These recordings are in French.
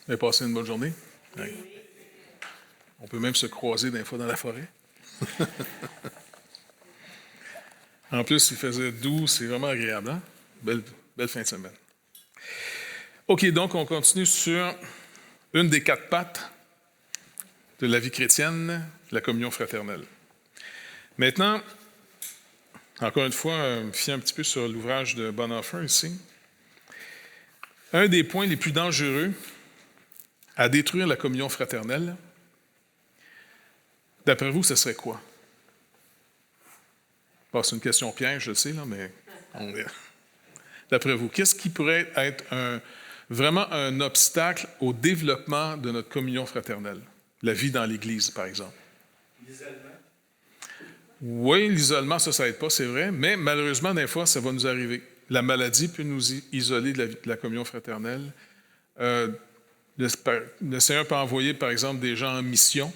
Vous avez passé une bonne journée? Oui. On peut même se croiser des fois dans la forêt. En plus, il faisait doux, c'est vraiment agréable. Hein? Belle fin de semaine. OK, donc on continue sur une des 4 pattes de la vie chrétienne, la communion fraternelle. Maintenant, encore une fois, me fier un petit peu sur l'ouvrage de Bonhoeffer ici. Un des points les plus dangereux à détruire la communion fraternelle, d'après vous, ce serait quoi? Bon, c'est une question piège, je le sais, là, mais d'après vous, qu'est-ce qui pourrait être vraiment un obstacle au développement de notre communion fraternelle? La vie dans l'Église, par exemple. L'isolement. Oui, l'isolement, ça n'aide pas, c'est vrai, mais malheureusement, des fois, ça va nous arriver. La maladie peut nous isoler de la communion fraternelle. Le Seigneur peut envoyer, par exemple, des gens en mission,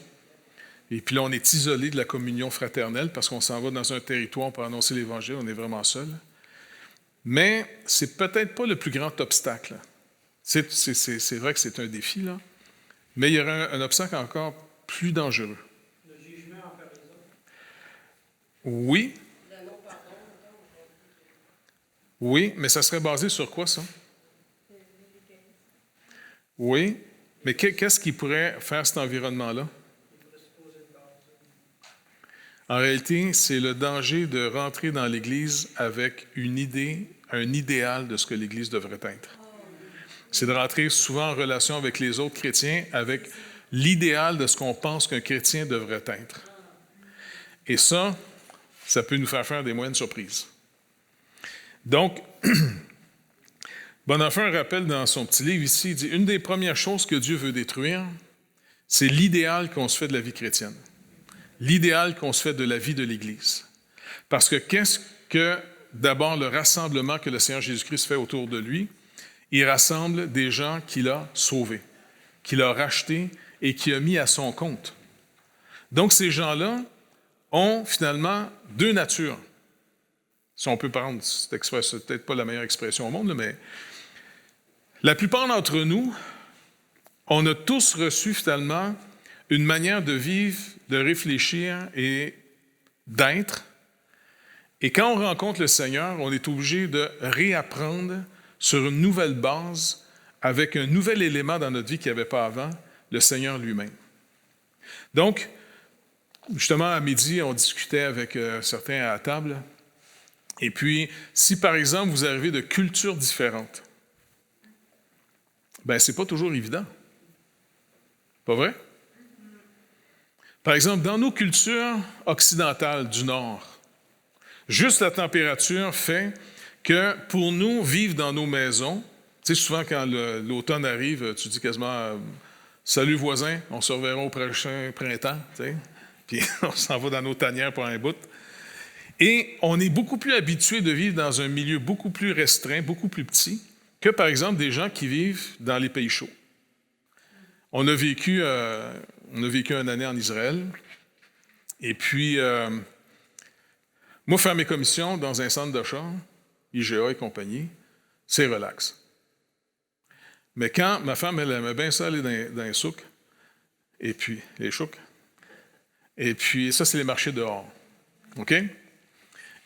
et puis là, on est isolé de la communion fraternelle parce qu'on s'en va dans un territoire pour annoncer l'Évangile, on est vraiment seul. Mais c'est peut-être pas le plus grand obstacle. C'est vrai que c'est un défi, là, mais il y aurait un obstacle encore plus dangereux. Le jugement envers les autres. Oui. Oui, mais ça serait basé sur quoi, ça? Oui, mais qu'est-ce qui pourrait faire cet environnement-là? En réalité, c'est le danger de rentrer dans l'Église avec une idée, un idéal de ce que l'Église devrait être. C'est de rentrer souvent en relation avec les autres chrétiens, avec l'idéal de ce qu'on pense qu'un chrétien devrait être. Et ça peut nous faire des moyennes surprises. Donc, Bonhoeffer rappelle dans son petit livre ici, il dit, une des premières choses que Dieu veut détruire, c'est l'idéal qu'on se fait de la vie chrétienne. L'idéal qu'on se fait de la vie de l'Église. Parce que qu'est-ce que, d'abord, le rassemblement que le Seigneur Jésus-Christ fait autour de lui? Il rassemble des gens qu'il a sauvés, qu'il a rachetés et qu'il a mis à son compte. Donc, ces gens-là ont finalement 2 natures. Si on peut prendre cette expression, c'est peut-être pas la meilleure expression au monde, mais la plupart d'entre nous, on a tous reçu finalement une manière de vivre, de réfléchir et d'être. Et quand on rencontre le Seigneur, on est obligé de réapprendre sur une nouvelle base, avec un nouvel élément dans notre vie qu'il n'y avait pas avant, le Seigneur lui-même. Donc, justement, à midi, on discutait avec certains à la table. Et puis, si par exemple, vous arrivez de cultures différentes, bien, c'est pas toujours évident. Pas vrai? Par exemple, dans nos cultures occidentales du Nord, juste la température fait que pour nous, vivre dans nos maisons, tu sais, souvent quand l'automne arrive, tu dis quasiment « Salut voisin, on se reverra au prochain printemps », tu sais, puis on s'en va dans nos tanières pour un bout. Et on est beaucoup plus habitué de vivre dans un milieu beaucoup plus restreint, beaucoup plus petit, que par exemple des gens qui vivent dans les pays chauds. On a vécu une année en Israël, et puis moi, faire mes commissions dans un centre d'achat, IGA et compagnie, c'est relax. Mais quand ma femme, elle aimait bien ça aller dans les souks, et puis les chouks, et puis ça, c'est les marchés dehors. OK?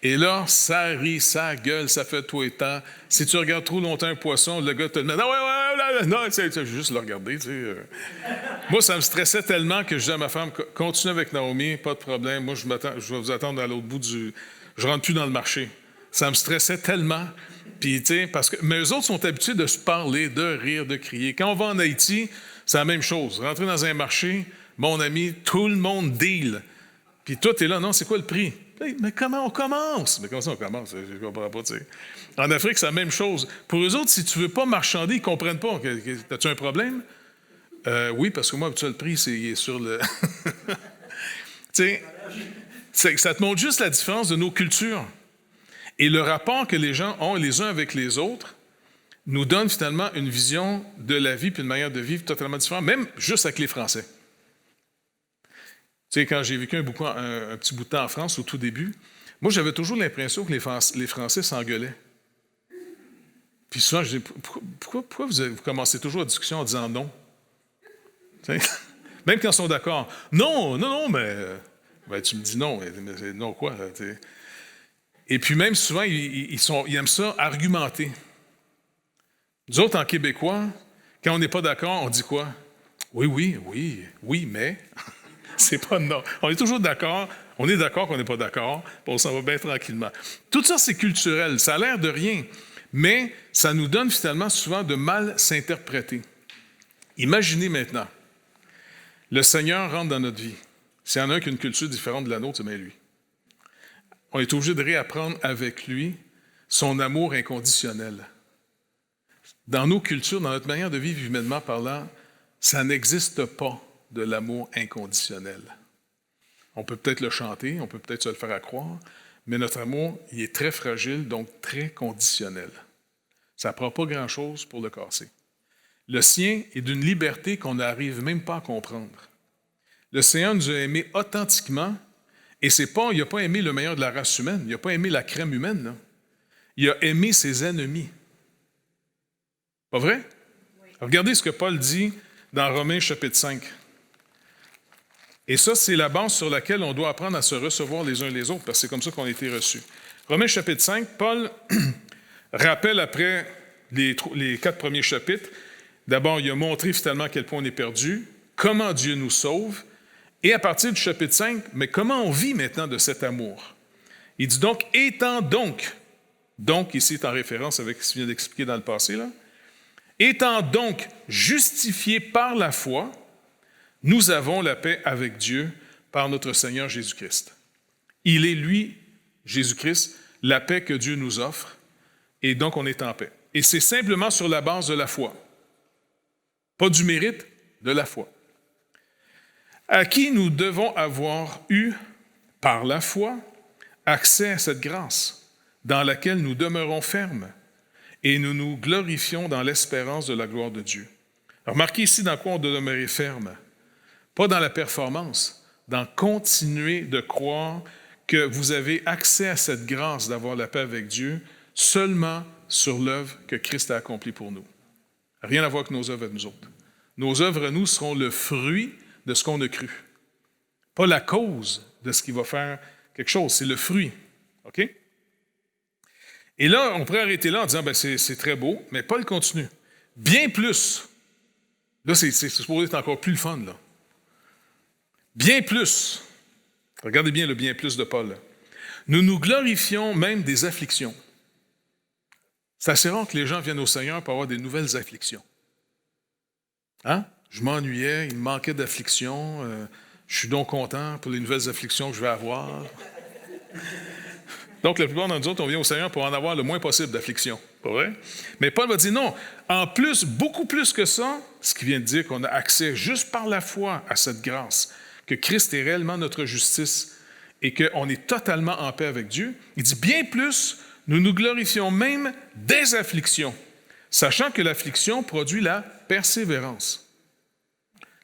Et là, ça rit, ça gueule, ça fait tout et temps. Si tu regardes trop longtemps un poisson, le gars te dit « Non, c'est juste le regarder. » Tu sais. Moi, ça me stressait tellement que je disais à ma femme « Continue avec Naomi, pas de problème. Moi, je vais vous attendre à l'autre bout du... Je rentre plus dans le marché. » Ça me stressait tellement. Puis, tu sais, mais eux autres sont habitués de se parler, de rire, de crier. Quand on va en Haïti, c'est la même chose. Rentrer dans un marché, mon ami, tout le monde deal. Puis toi, tu es là, non, c'est quoi le prix? Mais comment on commence? Mais comment ça on commence? Je ne comprends pas, tu sais. En Afrique, c'est la même chose. Pour eux autres, si tu ne veux pas marchander, ils ne comprennent pas. As-tu un problème? Oui, parce que moi, habituellement, le prix, il est sur le... tu sais, ça te montre juste la différence de nos cultures. Et le rapport que les gens ont les uns avec les autres nous donne finalement une vision de la vie puis une manière de vivre totalement différente, même juste avec les Français. Tu sais, quand j'ai vécu un petit bout de temps en France, au tout début, moi, j'avais toujours l'impression que les Français s'engueulaient. Puis souvent, je dis, pourquoi vous commencez toujours la discussion en disant non? T'sais? Même quand ils sont d'accord. Non, mais ben, tu me dis non, mais non quoi? T'sais? Et puis même souvent, ils aiment ça argumenter. Nous autres, en Québécois, quand on n'est pas d'accord, on dit quoi? Oui, mais c'est pas non. On est toujours d'accord, on est d'accord qu'on n'est pas d'accord, puis on s'en va bien tranquillement. Tout ça, c'est culturel, ça a l'air de rien, mais ça nous donne finalement souvent de mal s'interpréter. Imaginez maintenant, le Seigneur rentre dans notre vie. S'il y en a un qui a une culture différente de la nôtre, c'est bien lui. On est obligé de réapprendre avec lui son amour inconditionnel. Dans nos cultures, dans notre manière de vivre humainement parlant, ça n'existe pas de l'amour inconditionnel. On peut peut-être le chanter, on peut peut-être se le faire croire, mais notre amour, il est très fragile, donc très conditionnel. Ça ne prend pas grand-chose pour le casser. Le sien est d'une liberté qu'on n'arrive même pas à comprendre. Le Seigneur nous a aimés authentiquement, et il n'a pas aimé le meilleur de la race humaine, il n'a pas aimé la crème humaine, là. Il a aimé ses ennemis. Pas vrai? Oui. Regardez ce que Paul dit dans Romains chapitre 5. Et ça, c'est la base sur laquelle on doit apprendre à se recevoir les uns les autres, parce que c'est comme ça qu'on a été reçus. Romains chapitre 5, Paul rappelle après les 4 premiers chapitres, d'abord, il a montré finalement à quel point on est perdu, comment Dieu nous sauve, et à partir du chapitre 5, mais comment on vit maintenant de cet amour? Il dit donc, étant donc ici est en référence avec ce qu'il vient d'expliquer dans le passé, là, étant donc justifiés par la foi, nous avons la paix avec Dieu par notre Seigneur Jésus-Christ. Il est, lui, Jésus-Christ, la paix que Dieu nous offre, et donc on est en paix. Et c'est simplement sur la base de la foi. Pas du mérite, de la foi. À qui nous devons avoir eu, par la foi, accès à cette grâce, dans laquelle nous demeurons fermes, et nous nous glorifions dans l'espérance de la gloire de Dieu. Remarquez ici dans quoi on doit demeurer ferme. Pas dans la performance, dans continuer de croire que vous avez accès à cette grâce d'avoir la paix avec Dieu seulement sur l'œuvre que Christ a accomplie pour nous. Rien à voir avec nos œuvres à nous autres. Nos œuvres à nous seront le fruit de ce qu'on a cru. Pas la cause de ce qui va faire quelque chose, c'est le fruit. OK? Et là, on pourrait arrêter là en disant, c'est très beau, mais Paul continue. Bien plus. Là, c'est supposé être encore plus le fun, là. Bien plus. Regardez bien le bien plus de Paul. Nous nous glorifions même des afflictions. C'est assez rare que les gens viennent au Seigneur pour avoir des nouvelles afflictions. Hein? Je m'ennuyais, il me manquait d'afflictions. Je suis donc content pour les nouvelles afflictions que je vais avoir. Donc, la plupart d'entre nous, on vient au Seigneur pour en avoir le moins possible d'afflictions. Pas vrai? Mais Paul va dire non. En plus, beaucoup plus que ça, ce qui vient de dire qu'on a accès juste par la foi à cette grâce, que Christ est réellement notre justice et qu'on est totalement en paix avec Dieu. Il dit bien plus, nous nous glorifions même des afflictions, sachant que l'affliction produit la persévérance.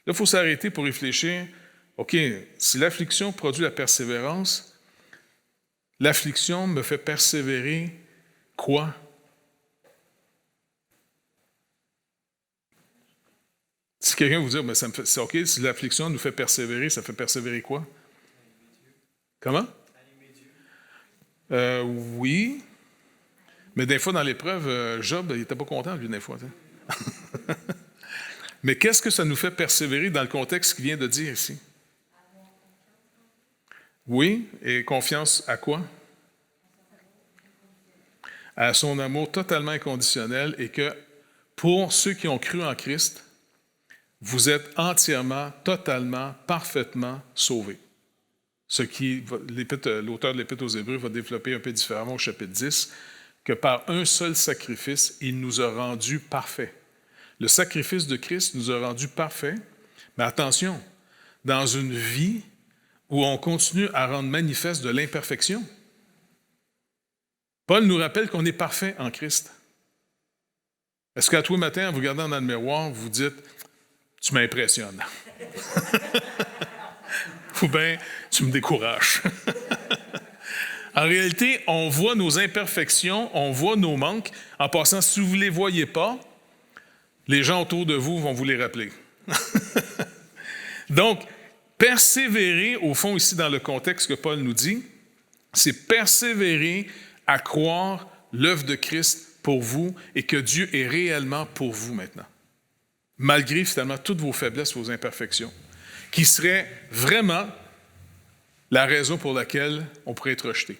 Là, il faut s'arrêter pour réfléchir. OK, si l'affliction produit la persévérance, l'affliction me fait persévérer quoi? Si quelqu'un vous dit, c'est OK, si l'affliction nous fait persévérer, ça fait persévérer quoi? Comment? Oui. Mais des fois, dans l'épreuve, Job, il n'était pas content, lui, des fois. Mais qu'est-ce que ça nous fait persévérer dans le contexte qu'il vient de dire ici? Oui, et confiance à quoi? À son amour totalement inconditionnel et que pour ceux qui ont cru en Christ, vous êtes entièrement, totalement, parfaitement sauvés. Ce qui, l'auteur de l'Épître aux Hébreux va développer un peu différemment au chapitre 10, que par un seul sacrifice, il nous a rendus parfaits. Le sacrifice de Christ nous a rendus parfaits, mais attention, dans une vie où on continue à rendre manifeste de l'imperfection. Paul nous rappelle qu'on est parfait en Christ. Est-ce qu'à tous les matins, en vous regardant dans le miroir, vous dites « Tu m'impressionnes » ou bien « Tu me décourages » En réalité, on voit nos imperfections, on voit nos manques. En passant, si vous ne les voyez pas, les gens autour de vous vont vous les rappeler. Donc, persévérer, au fond, ici, dans le contexte que Paul nous dit, c'est persévérer à croire l'œuvre de Christ pour vous et que Dieu est réellement pour vous maintenant. Malgré, finalement, toutes vos faiblesses, vos imperfections, qui seraient vraiment la raison pour laquelle on pourrait être rejeté.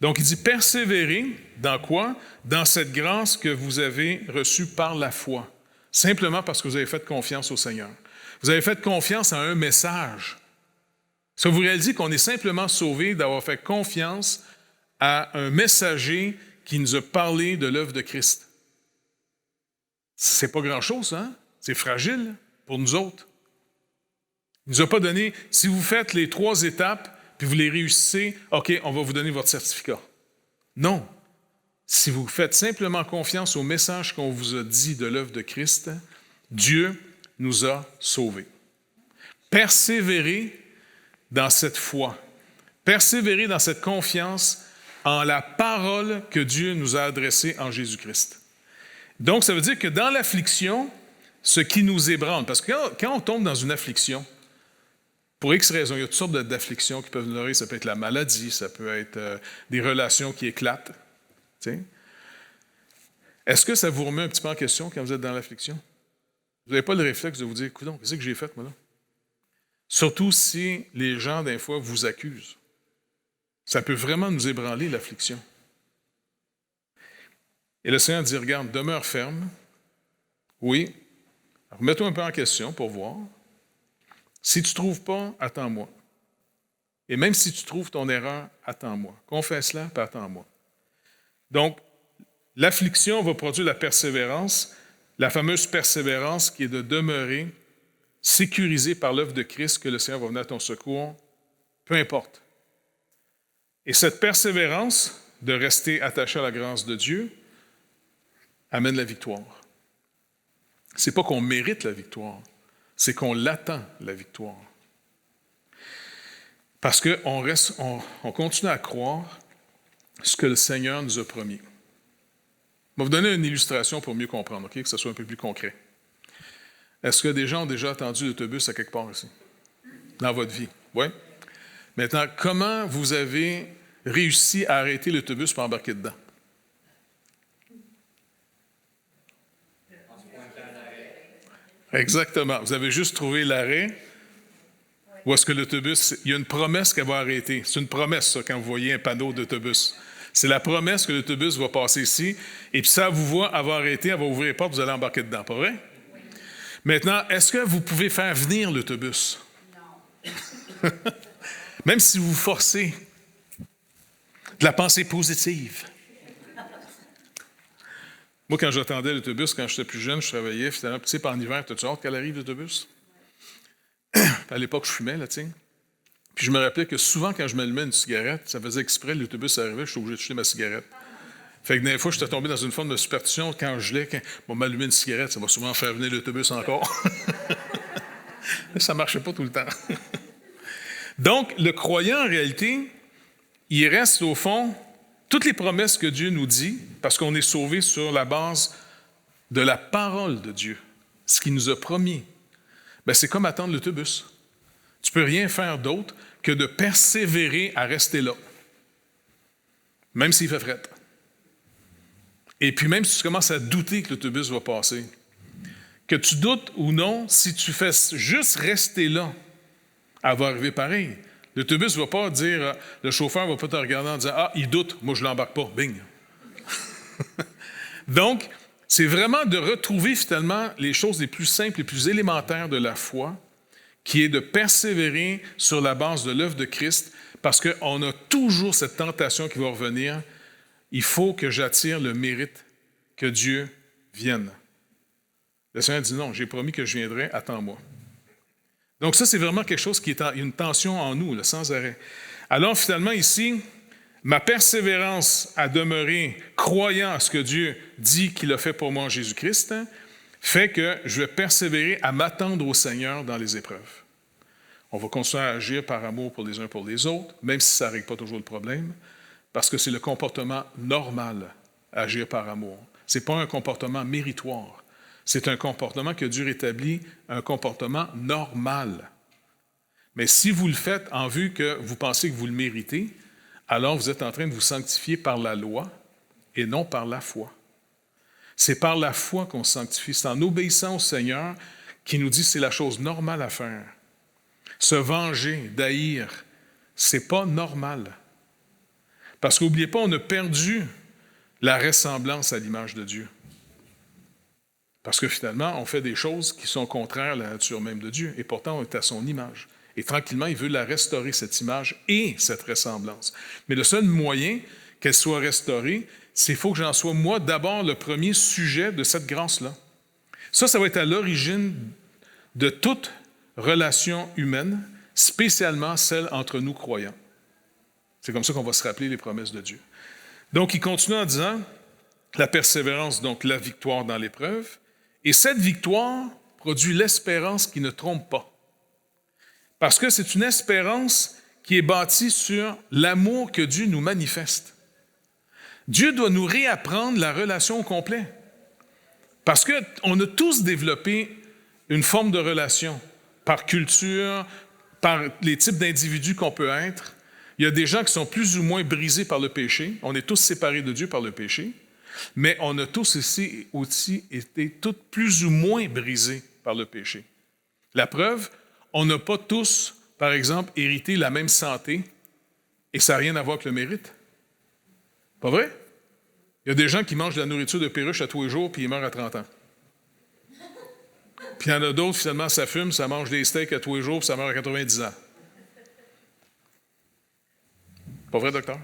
Donc, il dit persévérer dans quoi? Dans cette grâce que vous avez reçue par la foi. Simplement parce que vous avez fait confiance au Seigneur. Vous avez fait confiance à un message. Est-ce que vous réalisez qu'on est simplement sauvé d'avoir fait confiance à un messager qui nous a parlé de l'œuvre de Christ? C'est pas grand-chose, hein? C'est fragile pour nous autres. Il ne nous a pas donné, si vous faites les 3 étapes, puis vous les réussissez, OK, on va vous donner votre certificat. Non. Si vous faites simplement confiance au message qu'on vous a dit de l'œuvre de Christ, Dieu nous a sauvés. Persévérez dans cette foi. Persévérez dans cette confiance en la parole que Dieu nous a adressée en Jésus-Christ. Donc, ça veut dire que dans l'affliction, ce qui nous ébranle, parce que quand on tombe dans une affliction, pour X raisons, il y a toutes sortes d'afflictions qui peuvent nous arriver. Ça peut être la maladie, ça peut être des relations qui éclatent. T'sais. Est-ce que ça vous remet un petit peu en question quand vous êtes dans l'affliction? Vous n'avez pas le réflexe de vous dire, coudonc, qu'est-ce que j'ai fait, moi, là? Surtout si les gens, des fois, vous accusent. Ça peut vraiment nous ébranler, l'affliction. Et le Seigneur dit, regarde, demeure ferme. Oui. Remets-toi un peu en question pour voir. Si tu ne trouves pas, attends-moi. Et même si tu trouves ton erreur, attends-moi. Confesse-la, puis attends-moi. Donc, l'affliction va produire la persévérance, la fameuse persévérance qui est de demeurer sécurisé par l'œuvre de Christ, que le Seigneur va venir à ton secours, peu importe. Et cette persévérance de rester attaché à la grâce de Dieu amène la victoire. Ce n'est pas qu'on mérite la victoire, c'est qu'on l'attend, la victoire. Parce qu'on continue à croire ce que le Seigneur nous a promis. Je vais vous donner une illustration pour mieux comprendre, okay? Que ce soit un peu plus concret. Est-ce que des gens ont déjà attendu l'autobus à quelque part ici? Dans votre vie? Oui? Maintenant, comment vous avez réussi à arrêter l'autobus pour embarquer dedans? Exactement. Vous avez juste trouvé l'arrêt. Ou est-ce que l'autobus, il y a une promesse qu'elle va arrêter. C'est une promesse, ça, quand vous voyez un panneau d'autobus. C'est la promesse que l'autobus va passer ici. Et puis ça vous voit, elle va arrêter, elle va ouvrir les portes, vous allez embarquer dedans. Pas vrai? Oui. Maintenant, est-ce que vous pouvez faire venir l'autobus? Non. Même si vous forcez de la pensée positive. Moi, quand j'attendais l'autobus, quand j'étais plus jeune, je travaillais, finalement, tu sais, en hiver, t'as-tu hâte qu'elle arrive, l'autobus? À l'époque, je fumais, là, tu sais. Puis je me rappelais que souvent, quand je m'allumais une cigarette, ça faisait exprès, l'autobus arrivait, je suis obligé de jeter ma cigarette. Fait que des fois, j'étais tombé dans une forme de superstition. Quand je l'ai, bon, m'allumer une cigarette, ça va souvent faire venir l'autobus encore. Ça ne marchait pas tout le temps. Donc, le croyant, en réalité, il reste, au fond, toutes les promesses que Dieu nous dit, parce qu'on est sauvé sur la base de la parole de Dieu, ce qu'il nous a promis. Bien, c'est comme attendre l'autobus. Tu ne peux rien faire d'autre que de persévérer à rester là, même s'il fait fret. Et puis même si tu commences à douter que l'autobus va passer, que tu doutes ou non, si tu fais juste rester là, elle va arriver pareil. L'autobus ne va pas dire, le chauffeur ne va pas te regarder en disant « Ah, il doute, moi je ne l'embarque pas. » Bing! Donc, c'est vraiment de retrouver finalement les choses les plus simples, les plus élémentaires de la foi, qui est de persévérer sur la base de l'œuvre de Christ, parce qu'on a toujours cette tentation qui va revenir. Il faut que j'attire le mérite, que Dieu vienne. Le Seigneur dit non, j'ai promis que je viendrai, attends-moi. Donc ça, c'est vraiment quelque chose qui est une tension en nous, là, sans arrêt. Alors finalement ici, ma persévérance à demeurer croyant à ce que Dieu dit qu'il a fait pour moi en Jésus-Christ, fait que je vais persévérer à m'attendre au Seigneur dans les épreuves. On va continuer à agir par amour pour les uns pour les autres, même si ça ne règle pas toujours le problème, parce que c'est le comportement normal, agir par amour. Ce n'est pas un comportement méritoire. C'est un comportement que Dieu rétablit, un comportement normal. Mais si vous le faites en vue que vous pensez que vous le méritez, alors vous êtes en train de vous sanctifier par la loi et non par la foi. C'est par la foi qu'on se sanctifie. C'est en obéissant au Seigneur qui nous dit que c'est la chose normale à faire. Se venger, d'haïr, c'est pas normal. Parce qu'oubliez pas, on a perdu la ressemblance à l'image de Dieu. Parce que finalement, on fait des choses qui sont contraires à la nature même de Dieu. Et pourtant, on est à son image. Et tranquillement, il veut la restaurer, cette image et cette ressemblance. Mais le seul moyen qu'elle soit restaurée, c'est qu'il faut que j'en sois, moi, d'abord, le premier sujet de cette grâce-là. Ça va être à l'origine de toute relation humaine, spécialement celle entre nous croyants. C'est comme ça qu'on va se rappeler les promesses de Dieu. Donc, il continue en disant, la persévérance, donc la victoire dans l'épreuve, et cette victoire produit l'espérance qui ne trompe pas. Parce que c'est une espérance qui est bâtie sur l'amour que Dieu nous manifeste. Dieu doit nous réapprendre la relation au complet. Parce qu'on a tous développé une forme de relation, par culture, par les types d'individus qu'on peut être. Il y a des gens qui sont plus ou moins brisés par le péché. On est tous séparés de Dieu par le péché. Mais on a tous aussi été tous plus ou moins brisés par le péché. La preuve, on n'a pas tous, par exemple, hérité la même santé et ça n'a rien à voir avec le mérite. Pas vrai? Il y a des gens qui mangent de la nourriture de perruche à tous les jours puis ils meurent à 30 ans. Puis il y en a d'autres, finalement, ça fume, ça mange des steaks à tous les jours puis ça meurt à 90 ans. Pas vrai, docteur?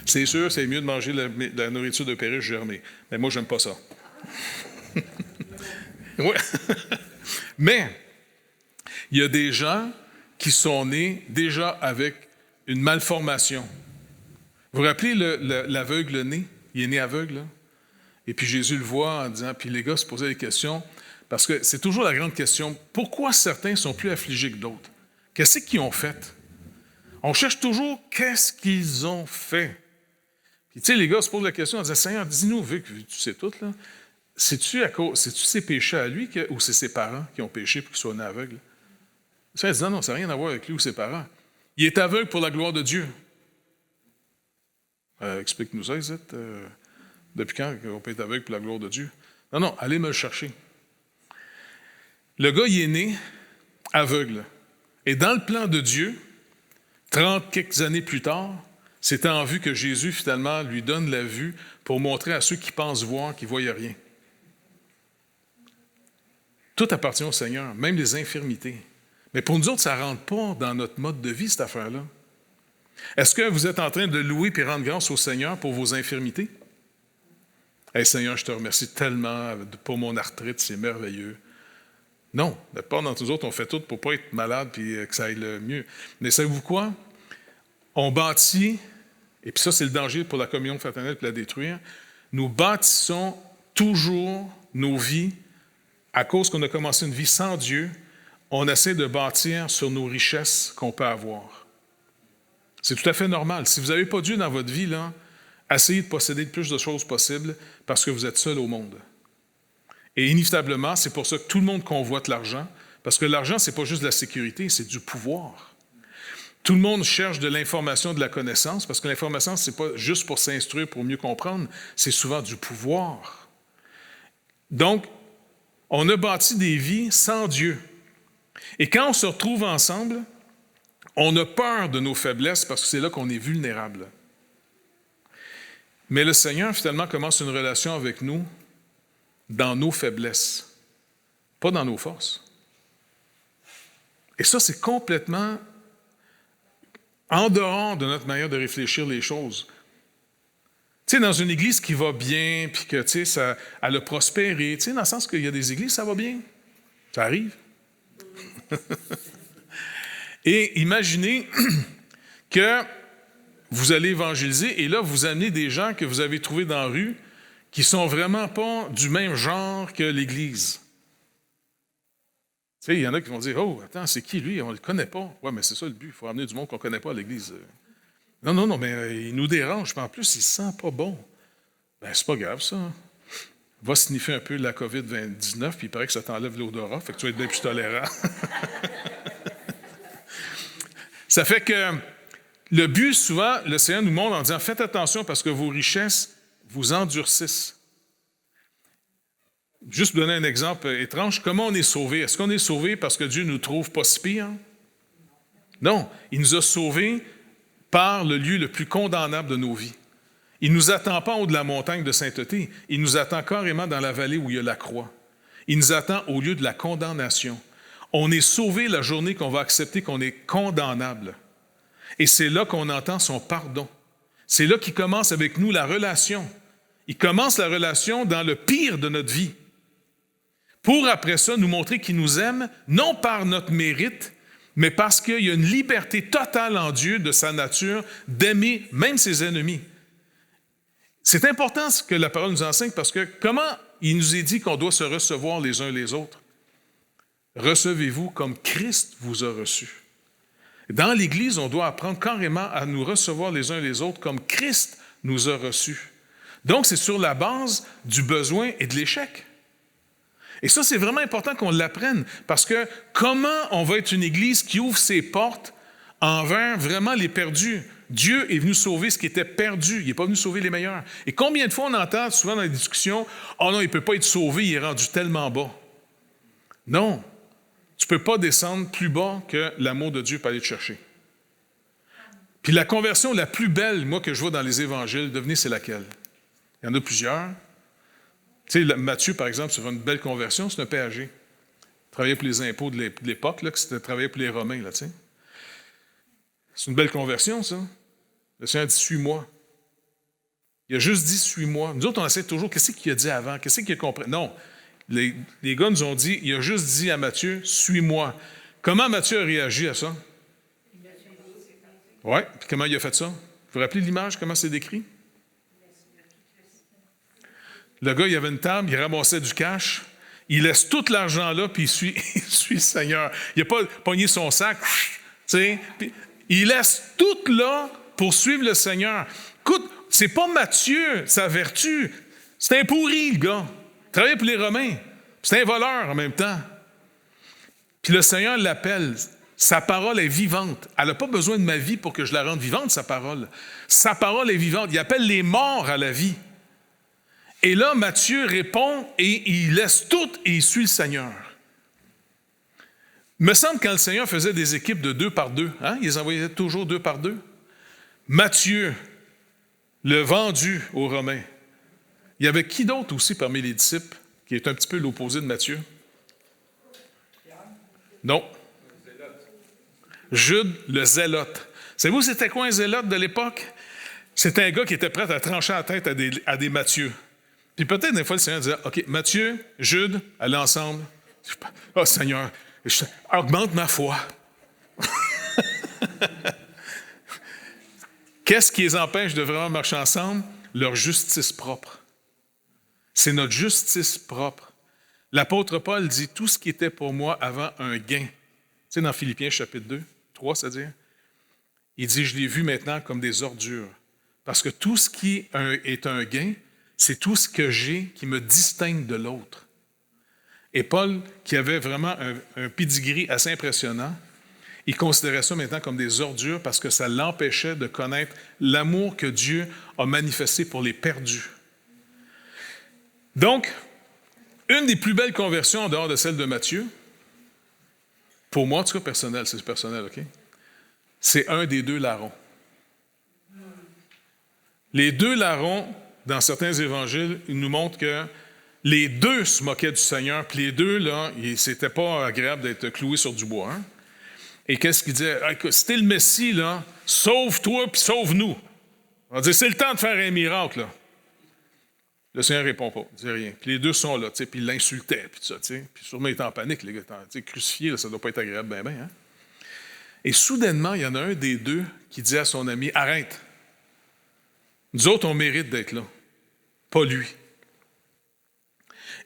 C'est sûr, c'est mieux de manger de la nourriture de perruche germée. Mais moi, j'aime pas ça. Ouais. Mais, il y a des gens qui sont nés déjà avec une malformation. Vous vous rappelez l'aveugle né? Il est né aveugle, là? Et puis Jésus le voit en disant, puis les gars se posaient des questions, parce que c'est toujours la grande question, pourquoi certains sont plus affligés que d'autres? Qu'est-ce qu'ils ont fait? On cherche toujours qu'est-ce qu'ils ont fait. Puis, tu sais, les gars se posent la question, on disant, Seigneur, dis-nous, vu que tu sais tout, là, c'est-tu ses péchés à lui ou c'est ses parents qui ont péché pour qu'il soit né aveugle? Le Seigneur dit, non, ça n'a rien à voir avec lui ou ses parents. Il est aveugle pour la gloire de Dieu. Explique-nous ça, Isette. Depuis quand on peut être aveugle pour la gloire de Dieu? Non, allez me le chercher. Le gars, il est né aveugle. Et dans le plan de Dieu, 30 quelques années plus tard, c'était en vue que Jésus, finalement, lui donne la vue pour montrer à ceux qui pensent voir qu'ils ne voient rien. Tout appartient au Seigneur, même les infirmités. Mais pour nous autres, ça ne rentre pas dans notre mode de vie, cette affaire-là. Est-ce que vous êtes en train de louer et rendre grâce au Seigneur pour vos infirmités? Hey, Seigneur, je te remercie tellement pour mon arthrite, c'est merveilleux. Non, la plupart d'entre nous autres, on fait tout pour ne pas être malade et que ça aille le mieux. Mais savez-vous quoi? On bâtit, et puis ça, c'est le danger pour la communion fraternelle de la détruire, nous bâtissons toujours nos vies, à cause qu'on a commencé une vie sans Dieu, on essaie de bâtir sur nos richesses qu'on peut avoir. C'est tout à fait normal. Si vous n'avez pas Dieu dans votre vie, là, essayez de posséder le plus de choses possible parce que vous êtes seul au monde. Et inévitablement, c'est pour ça que tout le monde convoite l'argent, parce que l'argent, ce n'est pas juste de la sécurité, c'est du pouvoir. Tout le monde cherche de l'information, de la connaissance, parce que l'information, ce n'est pas juste pour s'instruire, pour mieux comprendre, c'est souvent du pouvoir. Donc, on a bâti des vies sans Dieu. Et quand on se retrouve ensemble, on a peur de nos faiblesses parce que c'est là qu'on est vulnérable. Mais le Seigneur, finalement, commence une relation avec nous dans nos faiblesses, pas dans nos forces. Et ça, c'est complètement en dehors de notre manière de réfléchir les choses. Tu sais, dans une église qui va bien, puis que, tu sais, elle a prospéré, tu sais, dans le sens qu'il y a des églises, ça va bien. Ça arrive. Et imaginez que vous allez évangéliser, et là, vous amenez des gens que vous avez trouvés dans la rue qui ne sont vraiment pas du même genre que l'Église. Tu sais, il y en a qui vont dire, « Oh, attends, c'est qui lui? On ne le connaît pas. » Oui, mais c'est ça le but, il faut amener du monde qu'on ne connaît pas à l'Église. Non, mais il nous dérange, puis en plus, il ne se sent pas bon. Ben, c'est pas grave, ça. Va sniffer un peu la COVID-19, puis il paraît que ça t'enlève l'odorat, fait que tu vas être bien plus tolérant. Ça fait que le but, souvent, le Seigneur nous montre en disant, faites attention parce que vos richesses vous endurcissent. Juste pour donner un exemple étrange, comment on est sauvé? Est-ce qu'on est sauvé parce que Dieu nous trouve pas si pire? Non, il nous a sauvés par le lieu le plus condamnable de nos vies. Il ne nous attend pas en haut de la montagne de sainteté, il nous attend carrément dans la vallée où il y a la croix. Il nous attend au lieu de la condamnation. On est sauvé la journée qu'on va accepter qu'on est condamnable. Et c'est là qu'on entend son pardon. C'est là qu'il commence avec nous la relation. Il commence la relation dans le pire de notre vie. Pour après ça nous montrer qu'il nous aime, non par notre mérite, mais parce qu'il y a une liberté totale en Dieu de sa nature d'aimer même ses ennemis. C'est important ce que la parole nous enseigne parce que comment il nous est dit qu'on doit se recevoir les uns les autres? Recevez-vous comme Christ vous a reçu. Dans l'Église, on doit apprendre carrément à nous recevoir les uns les autres comme Christ nous a reçus. Donc, c'est sur la base du besoin et de l'échec. Et ça, c'est vraiment important qu'on l'apprenne parce que comment on va être une Église qui ouvre ses portes envers vraiment les perdus? Dieu est venu sauver ce qui était perdu. Il n'est pas venu sauver les meilleurs. Et combien de fois on entend souvent dans les discussions, « Oh non, il ne peut pas être sauvé, il est rendu tellement bas. » Non, tu ne peux pas descendre plus bas que l'amour de Dieu peut aller te chercher. Puis la conversion la plus belle, moi, que je vois dans les évangiles, devinez, c'est laquelle? Il y en a plusieurs. Tu sais, Matthieu, par exemple, sur une belle conversion, c'est un péager. Il travaillait pour les impôts de l'époque, là, que c'était travailler pour les Romains, là, tu sais. C'est une belle conversion, ça. Le Seigneur dit, suis-moi. Il a juste dit, suis-moi. Nous autres, on essaie toujours, qu'est-ce qu'il a dit avant? Qu'est-ce qu'il a compris? Non. Les gars nous ont dit, il a juste dit à Matthieu, suis-moi. Comment Matthieu a réagi à ça? Oui, puis comment il a fait ça? Vous vous rappelez l'image, comment c'est décrit? Le gars, il avait une table, il ramassait du cash, il laisse tout l'argent là, puis il suit le Seigneur. Il n'a pas pogné son sac, tu sais, puis il laisse tout là pour suivre le Seigneur. Écoute, c'est pas Matthieu, sa vertu. C'est un pourri, le gars. Il travaillait pour les Romains. C'est un voleur en même temps. Puis le Seigneur l'appelle. Sa parole est vivante. Elle n'a pas besoin de ma vie pour que je la rende vivante, sa parole. Sa parole est vivante. Il appelle les morts à la vie. Et là, Matthieu répond et il laisse tout et il suit le Seigneur. Il me semble que quand le Seigneur faisait des équipes de 2 par 2, hein, il les envoyait toujours 2 par 2. Matthieu, le vendu aux Romains. Il y avait qui d'autre aussi parmi les disciples qui est un petit peu l'opposé de Matthieu? Non. Jude, le zélote. Savez-vous c'était quoi un zélote de l'époque? C'était un gars qui était prêt à trancher la tête à des Matthieu. Puis peut-être des fois le Seigneur disait, OK, Matthieu, Jude, allez ensemble. Oh Seigneur, augmente ma foi. Qu'est-ce qui les empêche de vraiment marcher ensemble? Leur justice propre. C'est notre justice propre. L'apôtre Paul dit, tout ce qui était pour moi avant un gain. Tu sais, dans Philippiens chapitre 2, 3, c'est-à-dire, il dit, je l'ai vu maintenant comme des ordures. Parce que tout ce qui est un gain, c'est tout ce que j'ai qui me distingue de l'autre. Et Paul, qui avait vraiment un pedigree assez impressionnant, il considérait ça maintenant comme des ordures parce que ça l'empêchait de connaître l'amour que Dieu a manifesté pour les perdus. Donc, une des plus belles conversions en dehors de celle de Matthieu, pour moi, en tout cas personnel, c'est personnel, OK? C'est un des 2 larrons. Les 2 larrons, dans certains évangiles, ils nous montrent que les 2 se moquaient du Seigneur, puis les 2, là, c'était pas agréable d'être cloués sur du bois. Hein? Et qu'est-ce qu'il disait? Ah, si t'es le Messie, là, sauve-toi puis sauve-nous. On va dire, c'est le temps de faire un miracle, là. Le Seigneur ne répond pas, il ne dit rien. Puis les 2 sont là, puis il l'insultait, puis tout ça, puis sûrement il était en panique, les gars, crucifié, là, ça ne doit pas être agréable, ben, hein? Et soudainement, il y en a un des 2 qui dit à son ami, arrête. Nous autres, on mérite d'être là, pas lui.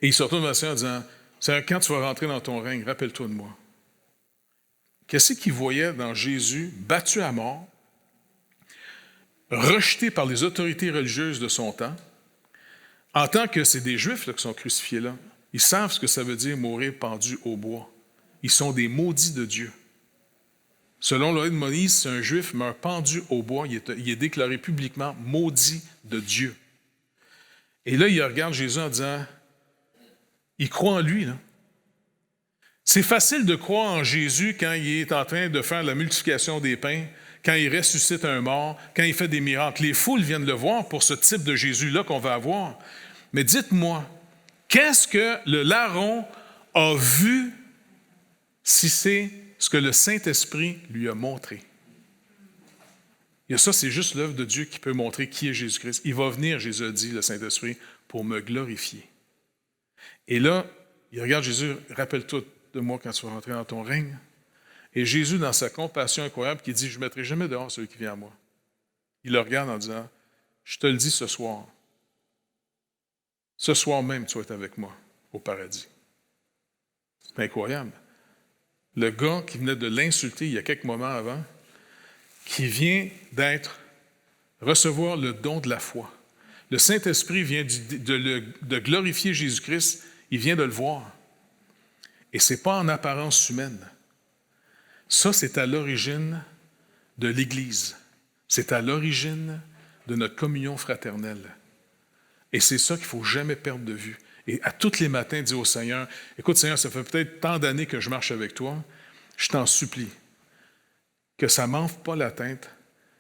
Et il se retourne vers le Seigneur en disant, Seigneur, quand tu vas rentrer dans ton règne, rappelle-toi de moi. Qu'est-ce qu'il voyait dans Jésus, battu à mort, rejeté par les autorités religieuses de son temps, en tant que c'est des Juifs là, qui sont crucifiés là, ils savent ce que ça veut dire mourir pendu au bois. Ils sont des maudits de Dieu. Selon la loi de Moïse, si un Juif meurt pendu au bois, il est déclaré publiquement maudit de Dieu. Et là, il regarde Jésus en disant, il croit en lui, là. C'est facile de croire en Jésus quand il est en train de faire la multiplication des pains, quand il ressuscite un mort, quand il fait des miracles. Les foules viennent le voir pour ce type de Jésus-là qu'on va avoir. Mais dites-moi, qu'est-ce que le larron a vu si c'est ce que le Saint-Esprit lui a montré? Et ça, c'est juste l'œuvre de Dieu qui peut montrer qui est Jésus-Christ. Il va venir, Jésus a dit, le Saint-Esprit, pour me glorifier. Et là, il regarde Jésus, rappelle-toi de moi quand tu vas rentrer dans ton règne. Et Jésus, dans sa compassion incroyable, qui dit, je ne mettrai jamais dehors celui qui vient à moi. Il le regarde en disant, je te le dis ce soir. Ce soir même, tu vas être avec moi au paradis. C'est incroyable. Le gars qui venait de l'insulter il y a quelques moments avant, qui vient recevoir le don de la foi. Le Saint-Esprit vient de glorifier Jésus-Christ, il vient de le voir. Et ce n'est pas en apparence humaine. Ça, c'est à l'origine de l'Église. C'est à l'origine de notre communion fraternelle. Et c'est ça qu'il ne faut jamais perdre de vue. Et à tous les matins, dire au Seigneur, écoute Seigneur, ça fait peut-être tant d'années que je marche avec toi, je t'en supplie, que ça ne m'enfle pas la tête,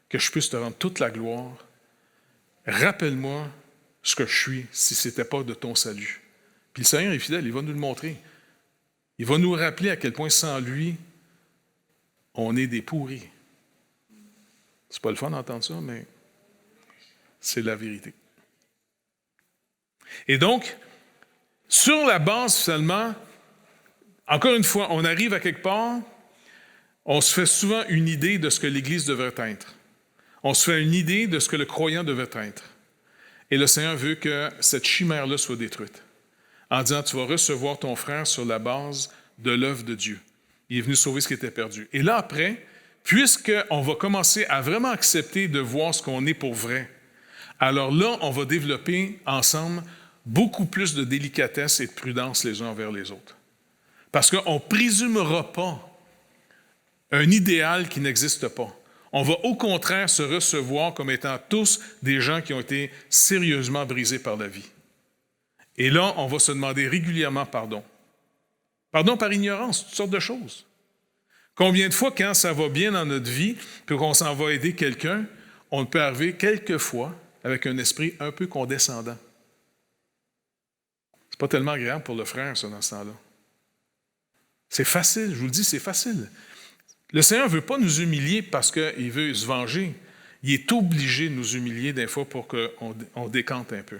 que je puisse te rendre toute la gloire. Rappelle-moi ce que je suis si ce n'était pas de ton salut. Puis le Seigneur est fidèle, il va nous le montrer. Il va nous rappeler à quel point sans lui, on est des pourris. C'est pas le fun d'entendre ça, mais c'est la vérité. Et donc, sur la base, finalement, encore une fois, on arrive à quelque part, on se fait souvent une idée de ce que l'Église devrait être. On se fait une idée de ce que le croyant devrait être. Et le Seigneur veut que cette chimère-là soit détruite. En disant, tu vas recevoir ton frère sur la base de l'œuvre de Dieu. Il est venu sauver ce qui était perdu. Et là, après, puisqu'on va commencer à vraiment accepter de voir ce qu'on est pour vrai, alors là, on va développer ensemble beaucoup plus de délicatesse et de prudence les uns envers les autres. Parce qu'on ne présumera pas un idéal qui n'existe pas. On va au contraire se recevoir comme étant tous des gens qui ont été sérieusement brisés par la vie. Et là, on va se demander régulièrement pardon. Pardon par ignorance, toutes sortes de choses. Combien de fois, quand ça va bien dans notre vie, puis qu'on s'en va aider quelqu'un, on peut arriver quelquefois avec un esprit un peu condescendant. C'est pas tellement agréable pour le frère, ça, dans ce temps-là. C'est facile, je vous le dis, c'est facile. Le Seigneur ne veut pas nous humilier parce qu'il veut se venger. Il est obligé de nous humilier des fois pour qu'on décante un peu.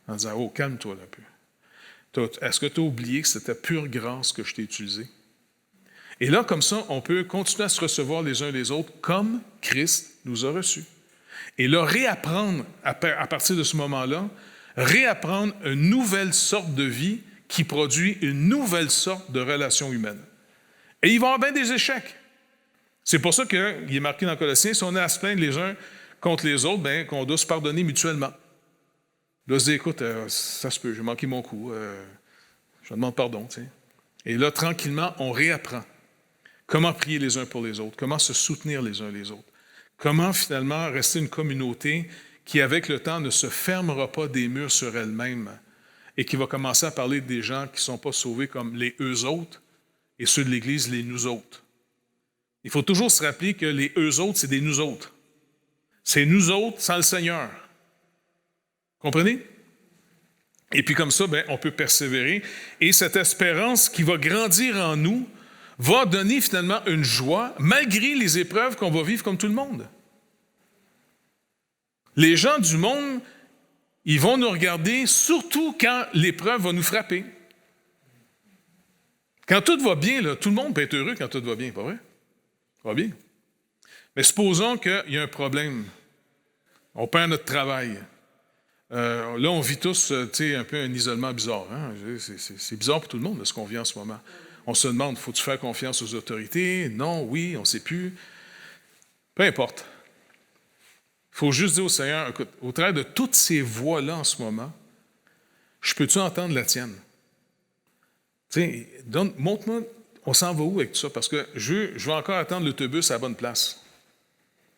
En disant, oh, calme-toi un peu. Est-ce que tu as oublié que c'était pure grâce que je t'ai utilisé? Et là, comme ça, on peut continuer à se recevoir les uns les autres comme Christ nous a reçus. Et là, réapprendre, à partir de ce moment-là, réapprendre une nouvelle sorte de vie qui produit une nouvelle sorte de relation humaine. Et il va y avoir bien des échecs. C'est pour ça qu'il est marqué dans Colossiens, si on est à se plaindre les uns contre les autres, bien, qu'on doit se pardonner mutuellement. Là, se dire, écoute, ça se peut, j'ai manqué mon coup, je demande pardon. Tu sais. Et là, tranquillement, on réapprend comment prier les uns pour les autres, comment se soutenir les uns les autres, comment finalement rester une communauté qui, avec le temps, ne se fermera pas des murs sur elle-même et qui va commencer à parler des gens qui ne sont pas sauvés comme les eux autres et ceux de l'Église, les nous autres. Il faut toujours se rappeler que les eux autres, c'est des nous autres. C'est nous autres sans le Seigneur. Comprenez? Et puis comme ça, bien, on peut persévérer. Et cette espérance qui va grandir en nous va donner finalement une joie, malgré les épreuves qu'on va vivre comme tout le monde. Les gens du monde, ils vont nous regarder, surtout quand l'épreuve va nous frapper. Quand tout va bien, là, tout le monde peut être heureux quand tout va bien, pas vrai? Ça va bien. Mais supposons qu'il y a un problème. On perd notre travail. Là, on vit tous un peu un isolement bizarre. Hein? C'est bizarre pour tout le monde, là, ce qu'on vit en ce moment. On se demande, faut-tu faire confiance aux autorités? Non, oui, on ne sait plus. Peu importe. Il faut juste dire au Seigneur, écoute, au travers de toutes ces voies-là en ce moment, Je peux-tu entendre la tienne? Tu sais, montre-moi, on s'en va où avec tout ça? Parce que je vais encore attendre l'autobus à la bonne place.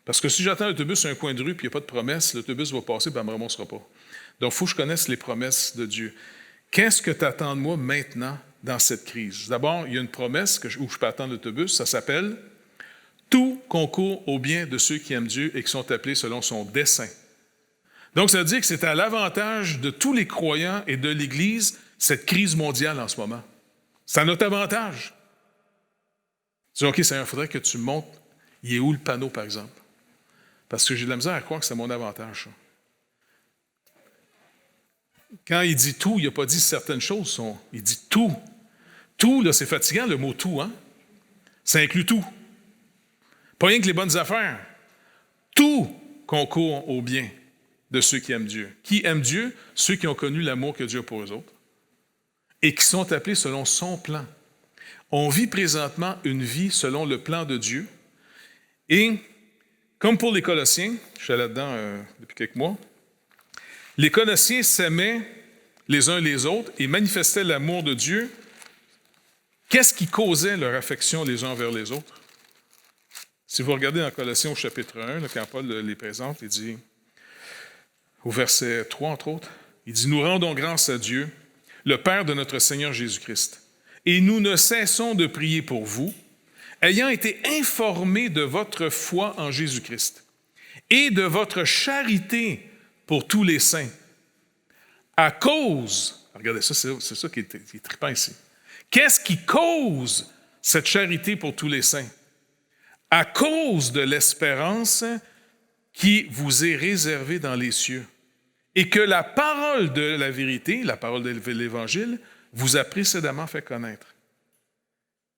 Parce que si j'attends l'autobus sur un coin de rue et il n'y a pas de promesse, l'autobus va passer et elle ne me ramassera pas. Donc, il faut que je connaisse les promesses de Dieu. Qu'est-ce que tu attends de moi maintenant dans cette crise? D'abord, il y a une promesse où je peux attendre l'autobus, ça s'appelle « Tout concourt au bien de ceux qui aiment Dieu et qui sont appelés selon son dessein ». Donc, ça veut dire que c'est à l'avantage de tous les croyants et de l'Église, cette crise mondiale en ce moment. C'est à notre avantage. Tu dis, OK, Seigneur, il faudrait que tu me montres, il est où le panneau, par exemple? Parce que j'ai de la misère à croire que c'est mon avantage, ça. Quand il dit tout, il n'a pas dit certaines choses. Il dit tout. Tout, là, c'est fatigant, le mot tout, hein? Ça inclut tout. Pas rien que les bonnes affaires. Tout concourt au bien de ceux qui aiment Dieu. Qui aiment Dieu? Ceux qui ont connu l'amour que Dieu a pour eux autres et qui sont appelés selon son plan. On vit présentement une vie selon le plan de Dieu. Et comme pour les Colossiens, je suis là-dedans depuis quelques mois, les Colossiens s'aimaient les uns les autres et manifestaient l'amour de Dieu. Qu'est-ce qui causait leur affection les uns vers les autres? Si vous regardez dans Colossiens au chapitre 1, là, quand Paul les présente, il dit, au verset 3 entre autres, il dit « Nous rendons grâce à Dieu, le Père de notre Seigneur Jésus-Christ, et nous ne cessons de prier pour vous, ayant été informés de votre foi en Jésus-Christ et de votre charité pour tous les saints, à cause, regardez ça, c'est ça qui est trippant ici. Qu'est-ce qui cause cette charité pour tous les saints? À cause de l'espérance qui vous est réservée dans les cieux, et que la parole de la vérité, la parole de l'Évangile, vous a précédemment fait connaître.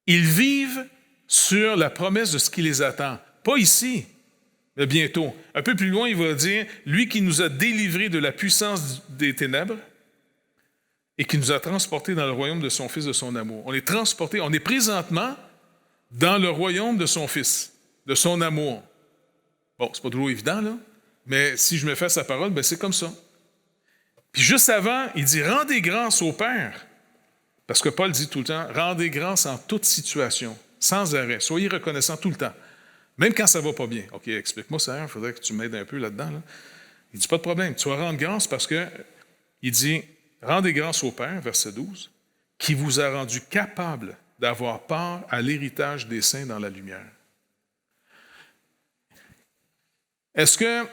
Ils vivent sur la promesse de ce qui les attend. Pas ici, mais bientôt. Un peu plus loin, il va dire, lui qui nous a délivrés de la puissance des ténèbres et qui nous a transportés dans le royaume de son Fils de son amour. On est transportés, on est présentement dans le royaume de son Fils, de son amour. Bon, c'est pas toujours évident, là, mais si je me fais sa parole, ben c'est comme ça. Puis juste avant, il dit « Rendez grâce au Père ». Parce que Paul dit tout le temps « Rendez grâce en toute situation, sans arrêt. Soyez reconnaissants tout le temps. » Même quand ça ne va pas bien. OK, explique-moi ça, il faudrait que tu m'aides un peu là-dedans. Là. Il dit « Pas de problème, tu vas rendre grâce parce que, il dit « Rendez grâce au Père », verset 12, « qui vous a rendu capable d'avoir part à l'héritage des saints dans la lumière. » Est-ce que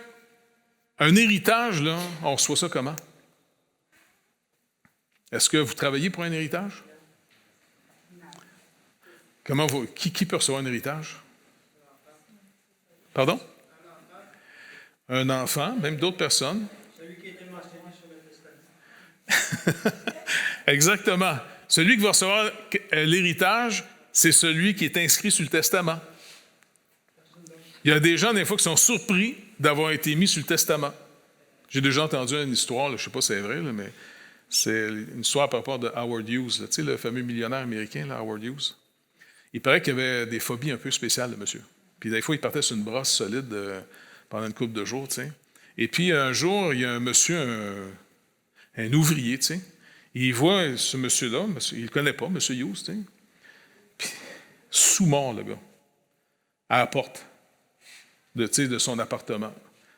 un héritage, là, on reçoit ça comment? Est-ce que vous travaillez pour un héritage? Comment qui peut recevoir un héritage? Pardon? Un enfant, même d'autres personnes. Celui qui était mentionné sur le testament. Exactement. Celui qui va recevoir l'héritage, c'est celui qui est inscrit sur le testament. Il y a des gens, des fois, qui sont surpris d'avoir été mis sur le testament. J'ai déjà entendu une histoire, là, je ne sais pas si c'est vrai, là, mais c'est une histoire par rapport de Howard Hughes, là, tu sais, le fameux millionnaire américain, là, Howard Hughes. Il paraît qu'il avait des phobies un peu spéciales, le monsieur. Puis des fois, il partait sur une brosse solide pendant une couple de jours, tu sais. Et puis un jour, il y a un monsieur, un ouvrier, tu sais. Il voit ce monsieur-là, il ne le connaît pas, monsieur Hughes, tu sais. Puis, sous-mort, le gars, à la porte de son appartement.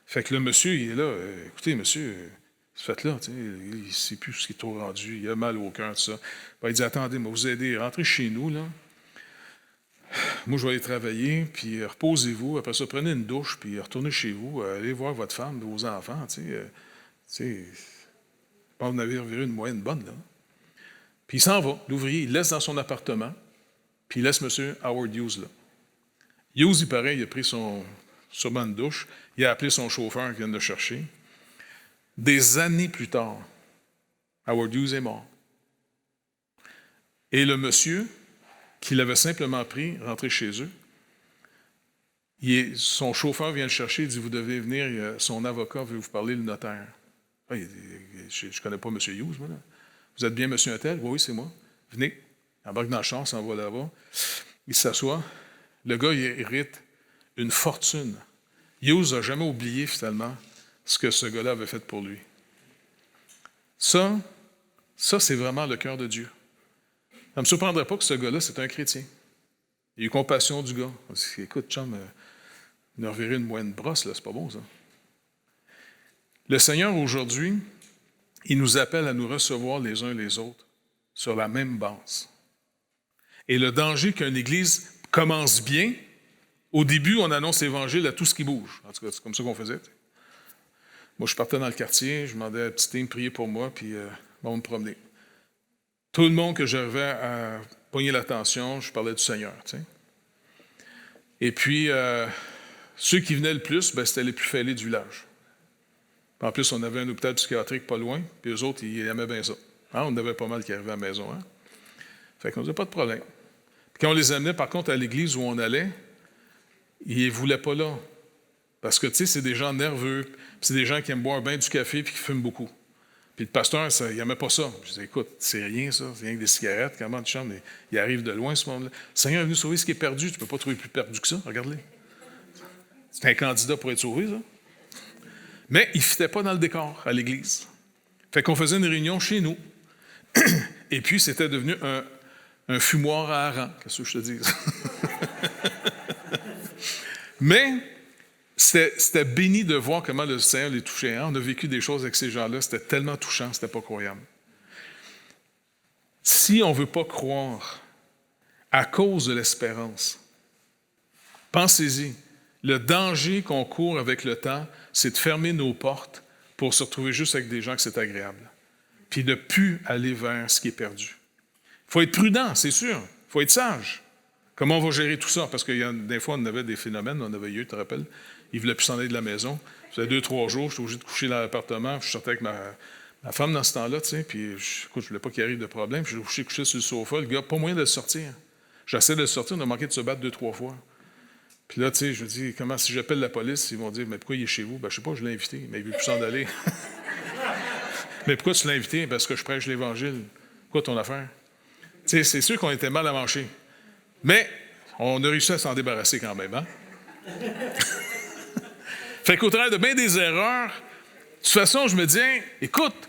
Fait que le monsieur, il est là. Écoutez, monsieur, faites-là, tu sais, il ne sait plus ce qui est trop rendu, il a mal au cœur, tout ça. Ben, il dit, attendez, moi, vous aider, rentrez chez nous, là. Moi, je vais aller travailler, puis reposez-vous. Après ça, prenez une douche, puis retournez chez vous, allez voir votre femme, vos enfants, tu sais. Je pense que vous avez reviré une moyenne bonne, là. Puis il s'en va, l'ouvrier, il laisse dans son appartement, puis il laisse M. Howard Hughes là. Hughes, il paraît, il a pris sûrement une douche, il a appelé son chauffeur qui vient de le chercher. Des années plus tard, Howard Hughes est mort. Et le monsieur, qui l'avait simplement pris, rentré chez eux, son chauffeur vient le chercher, il dit, vous devez venir, son avocat veut vous parler, le notaire. Ah, je ne connais pas M. Hughes, moi, là. Vous êtes bien M. Untel? Oui, c'est moi. Venez. Il embarque dans le char, s'en va là-bas. Il s'assoit. Le gars, il hérite une fortune. Hughes n'a jamais oublié, finalement, ce que ce gars-là avait fait pour lui. Ça, Ça, c'est vraiment le cœur de Dieu. Ça ne me surprendrait pas que ce gars-là, c'est un chrétien. Il a eu compassion du gars. Il dit, écoute, chum, il a reviré une moyenne brosse, là, c'est pas bon, ça. Le Seigneur, aujourd'hui, il nous appelle à nous recevoir les uns les autres sur la même base. Et le danger qu'une Église commence bien, au début, on annonce l'Évangile à tout ce qui bouge. En tout cas, c'est comme ça qu'on faisait. Moi, je partais dans le quartier, je demandais à la petite de prier pour moi, puis on me promenait. Tout le monde que j'arrivais à pogner l'attention, je parlais du Seigneur. Tu sais. Et puis, ceux qui venaient le plus, c'était les plus fêlés du village. En plus, on avait un hôpital psychiatrique pas loin, puis eux autres, ils aimaient bien ça. Hein, on avait pas mal qui arrivaient à la maison. Hein? Fait qu'on n'avait pas de problème. Puis quand on les amenait, par contre, à l'église où on allait, ils ne voulaient pas là. Parce que, tu sais, c'est des gens nerveux, puis c'est des gens qui aiment boire bien du café puis qui fument beaucoup. Puis le pasteur, il n'aimait pas ça. Je disais, écoute, c'est rien, ça, c'est rien que des cigarettes. Comment tu chantes? Mais il arrive de loin, ce monde-là. Le Seigneur est venu sauver ce qui est perdu. Tu ne peux pas trouver plus perdu que ça. Regarde-les. C'est un candidat pour être sauvé, ça. Mais il ne fitait pas dans le décor à l'église. Fait qu'on faisait une réunion chez nous. Et puis, c'était devenu un fumoir à hareng. Qu'est-ce que je te dis? Mais c'était béni de voir comment le Seigneur les touchait. Hein? On a vécu des choses avec ces gens-là. C'était tellement touchant, c'était pas croyable. Si on ne veut pas croire à cause de l'espérance, pensez-y. Le danger qu'on court avec le temps, c'est de fermer nos portes pour se retrouver juste avec des gens que c'est agréable. Puis de ne plus aller vers ce qui est perdu. Il faut être prudent, c'est sûr. Il faut être sage. Comment on va gérer tout ça? Parce que des fois, on avait des phénomènes, on avait eu, tu te rappelles, ils ne voulaient plus s'en aller de la maison. Ça faisait 2-3 jours, j'étais obligé de coucher dans l'appartement. Je sortais avec ma femme dans ce temps-là, tu sais, puis écoute, je ne voulais pas qu'il arrive de problème. Puis je couché sur le sofa, le gars, pas moyen de le sortir. J'essaie de le sortir, on a manqué de se battre 2-3 fois. Puis là, tu sais, je me dis, comment, si j'appelle la police, ils vont dire, mais pourquoi il est chez vous? Ben, je sais pas, je l'ai invité, mais il ne veut plus s'en aller. Mais pourquoi tu l'as invité? Parce que je prêche l'Évangile. Quoi ton affaire? Tu sais, c'est sûr qu'on était mal à manger. Mais on a réussi à s'en débarrasser quand même, hein? Fait qu'au travers de bien des erreurs, de toute façon, je me dis, écoute,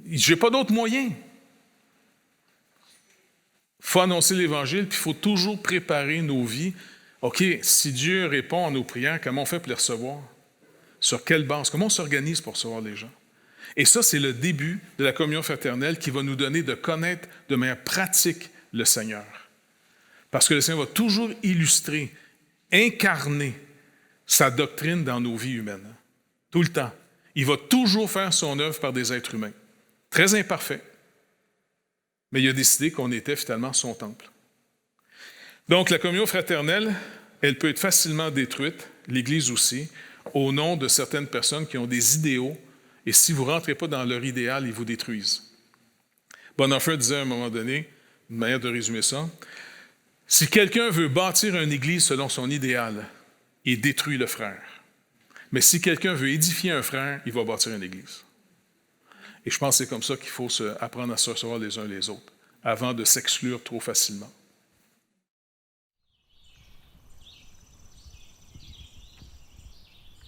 j'ai pas d'autre moyen. Il faut annoncer l'Évangile, puis il faut toujours préparer nos vies. OK, si Dieu répond à nos prières, comment on fait pour les recevoir? Sur quelle base? Comment on s'organise pour recevoir les gens? Et ça, c'est le début de la communion fraternelle qui va nous donner de connaître de manière pratique le Seigneur. Parce que le Seigneur va toujours illustrer, incarner sa doctrine dans nos vies humaines. Tout le temps. Il va toujours faire son œuvre par des êtres humains. Très imparfaits. Mais il a décidé qu'on était finalement son temple. Donc, la communion fraternelle, elle peut être facilement détruite, l'Église aussi, au nom de certaines personnes qui ont des idéaux, et si vous ne rentrez pas dans leur idéal, ils vous détruisent. Bonhoeffer disait à un moment donné, une manière de résumer ça, « Si quelqu'un veut bâtir une Église selon son idéal, il détruit le frère. Mais si quelqu'un veut édifier un frère, il va bâtir une Église. » Et je pense que c'est comme ça qu'il faut apprendre à se recevoir les uns les autres, avant de s'exclure trop facilement.